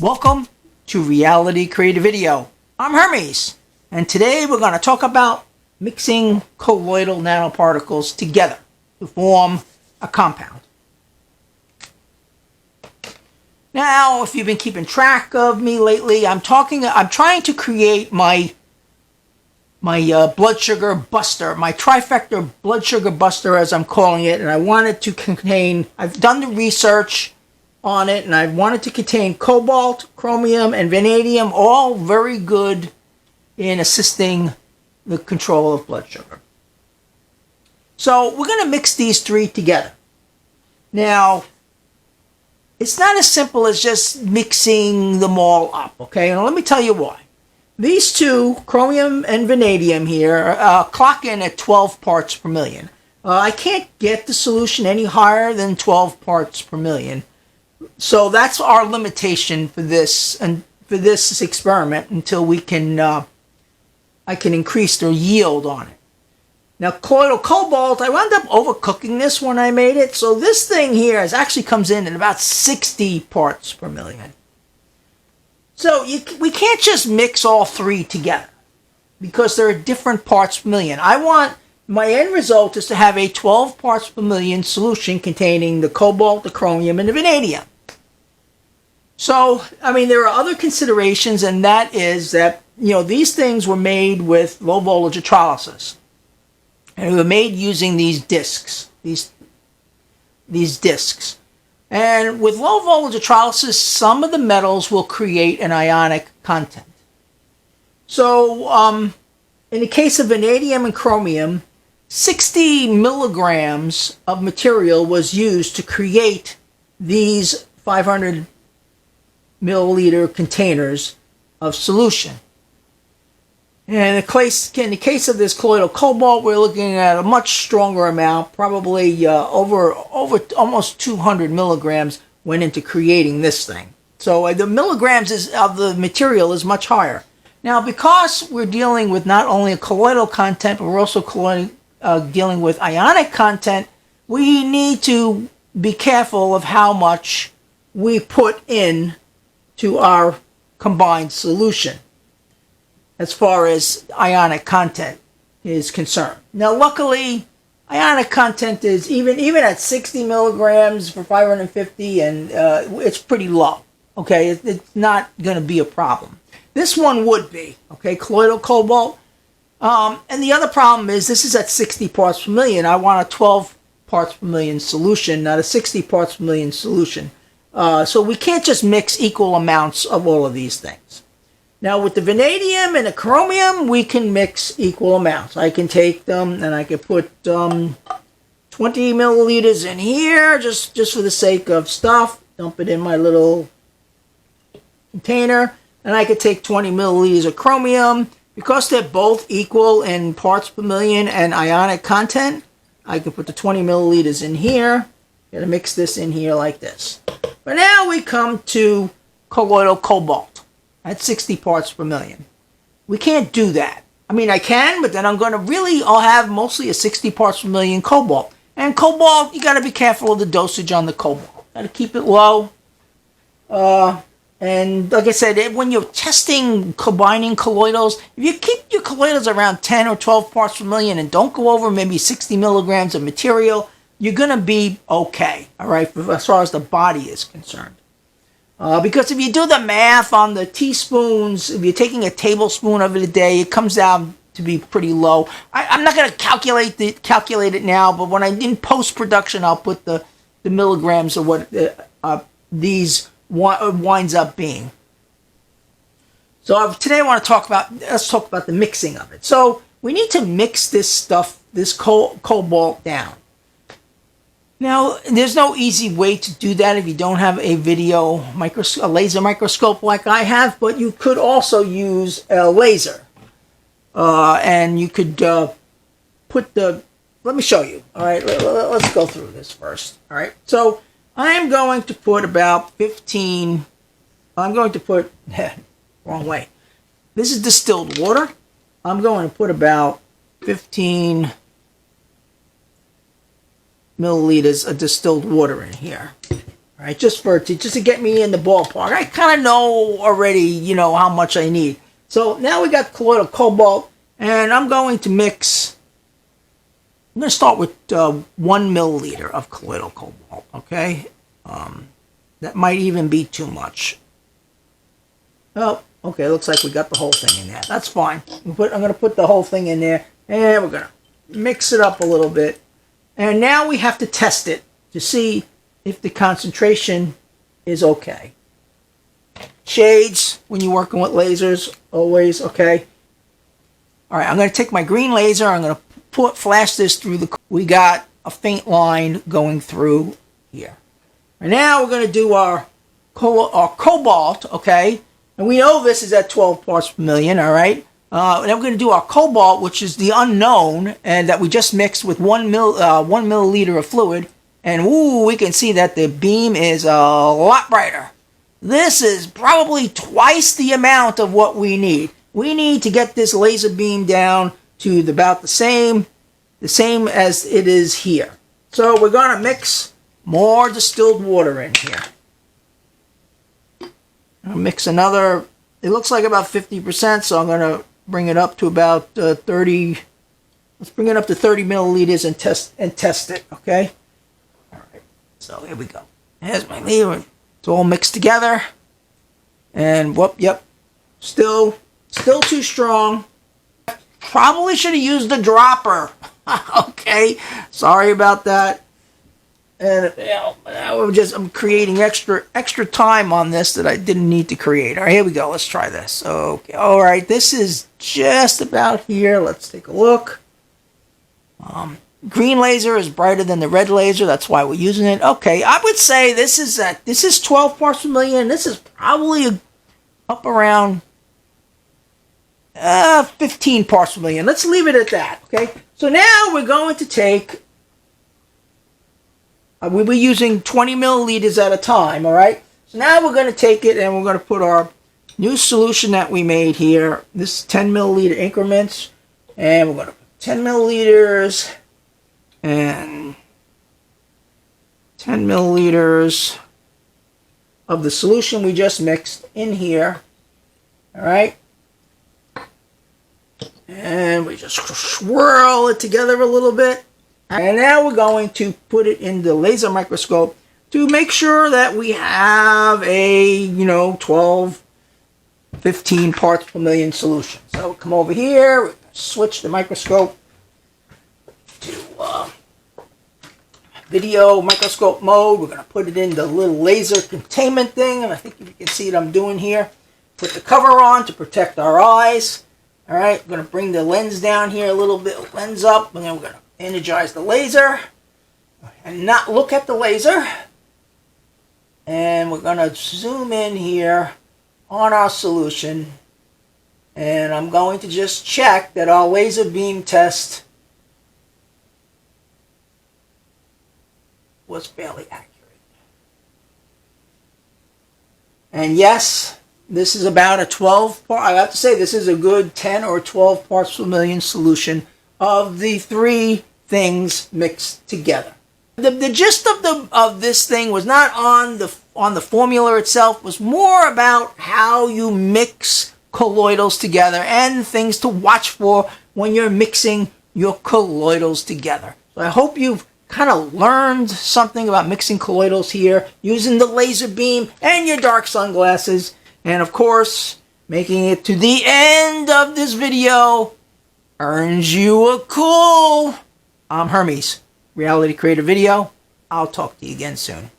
Welcome to Reality Creative Video. I'm Hermes, and today we're going to talk about mixing colloidal nanoparticles together to form a compound. Now, if you've been keeping track of me lately, I'm trying to create my blood sugar buster, my trifecta blood sugar buster, as I'm calling it, and I want it to contain, I've done the research on it, and I want it to contain cobalt, chromium, and vanadium, all very good in assisting the control of blood sugar. So we're going to mix these three together. Now, it's not as simple as just mixing them all up, okay? And let me tell you why. These two, chromium and vanadium here, clock in at 12 parts per million. I can't get the solution any higher than 12 parts per million. So that's our limitation for this and for this experiment until we can I can increase the yield on it. Now, colloidal cobalt, I wound up overcooking this when I made it. So this thing here actually comes in at about 60 parts per million. So we can't just mix all three together because there are different parts per million. My end result is to have a 12 parts per million solution containing the cobalt, the chromium, and the vanadium. So, I mean, there are other considerations, and that is that, these things were made with low voltage electrolysis. And they were made using these discs, these discs. And with low voltage electrolysis, some of the metals will create an ionic content. So, in the case of vanadium and chromium, 60 milligrams of material was used to create these 500 milliliter containers of solution. And in the case of this colloidal cobalt, we're looking at a much stronger amount, probably over almost 200 milligrams went into creating this thing. So the milligrams of the material is much higher. Now, because we're dealing with not only a colloidal content, but we're also dealing with ionic content, we need to be careful of how much we put in to our combined solution as far as ionic content is concerned. Now, luckily, ionic content is even at 60 milligrams for 550, and it's pretty low. Okay, it's not going to be a problem. This one would be, okay, colloidal cobalt. And the other problem is this is at 60 parts per million. I want a 12 parts per million solution, not a 60 parts per million solution. So we can't just mix equal amounts of all of these things. Now, with the vanadium and the chromium, we can mix equal amounts. I can take them and I can put 20 milliliters in here just for the sake of stuff. Dump it in my little container. And I could take 20 milliliters of chromium. Because they're both equal in parts per million and ionic content, I can put the 20 milliliters in here. Gotta mix this in here like this. But now we come to colloidal cobalt at 60 parts per million. We can't do that. I mean, I can, but then I'll have mostly a 60 parts per million cobalt. And cobalt, you gotta be careful of the dosage on the cobalt. Gotta keep it low. And like I said, when you're testing combining colloidals, if you keep your colloidals around 10 or 12 parts per million and don't go over maybe 60 milligrams of material, you're going to be okay, all right, as far as the body is concerned. Because if you do the math on the teaspoons, if you're taking a tablespoon of it a day, it comes down to be pretty low. I'm not going to calculate it now, but when in post-production, I'll put the milligrams of what these winds up being. So today let's talk about the mixing of it. So we need to mix this cobalt down. Now, there's no easy way to do that if you don't have a laser microscope like I have, but you could also use a laser. And you could let me show you. All right, let's go through this first. All right, so I'm going to put about 15, wrong way. This is distilled water. I'm going to put about 15 milliliters of distilled water in here. All right? Just to get me in the ballpark. I kind of know already, you know, how much I need. So now we got colloidal cobalt, and I'm going to mix. I'm going to start with 1 milliliter of colloidal cobalt. Okay, that might even be too much. Oh, okay. Looks like we got the whole thing in there. That's fine. I'm going to put the whole thing in there, and we're going to mix it up a little bit. And now we have to test it to see if the concentration is okay. Shades, when you're working with lasers, always okay. All right, I'm going to take my green laser. I'm going to flash this through the... We got a faint line going through here. And now we're going to do our cobalt, okay? And we know this is at 12 parts per million, all right? And then we're going to do our cobalt, which is the unknown, and that we just mixed with 1 milliliter of fluid. And ooh, we can see that the beam is a lot brighter. This is probably twice the amount of what we need. We need to get this laser beam down to about the same as it is here. So we're going to mix more distilled water in here. I'll mix another, it looks like about 50%, so I'm going to bring it up to about 30. Let's bring it up to 30 milliliters and test it, okay? All right, so here we go. There's my lever. It's all mixed together. And whoop, yep, still too strong. Probably should have used the dropper. Okay, sorry about that. And I'm creating extra time on this that I didn't need to create. All right, here we go. Let's try this. Okay, all right, this is just about here. Let's take a look. Green laser is brighter than the red laser. That's why we're using it. Okay, I would say this is 12 parts per million. This is probably up around 15 parts per million. Let's leave it at that. Okay, so now we're going to take. We'll be using 20 milliliters at a time, all right? So now we're going to take it and we're going to put our new solution that we made here. This is 10 milliliter increments. And we're going to put 10 milliliters and 10 milliliters of the solution we just mixed in here, all right? And we just swirl it together a little bit. And now we're going to put it in the laser microscope to make sure that we have a, 12, 15 parts per million solution. So come over here, switch the microscope to video microscope mode. We're going to put it in the little laser containment thing. And I think you can see what I'm doing here. Put the cover on to protect our eyes. All right, we're going to bring the lens down here a little bit, lens up, and then we're going to energize the laser and not look at the laser. And we're going to zoom in here on our solution. And I'm going to just check that our laser beam test was fairly accurate. And yes, this is about a 12 part. I have to say this is a good 10 or 12 parts per million solution of the three things mixed together. The gist of this thing was not on the formula itself, was more about how you mix colloidals together and things to watch for when you're mixing your colloidals together. So I hope you've kind of learned something about mixing colloidals here using the laser beam and your dark sunglasses. And of course, making it to the end of this video earns you a cool. I'm Hermes, Reality Creator Video. I'll talk to you again soon.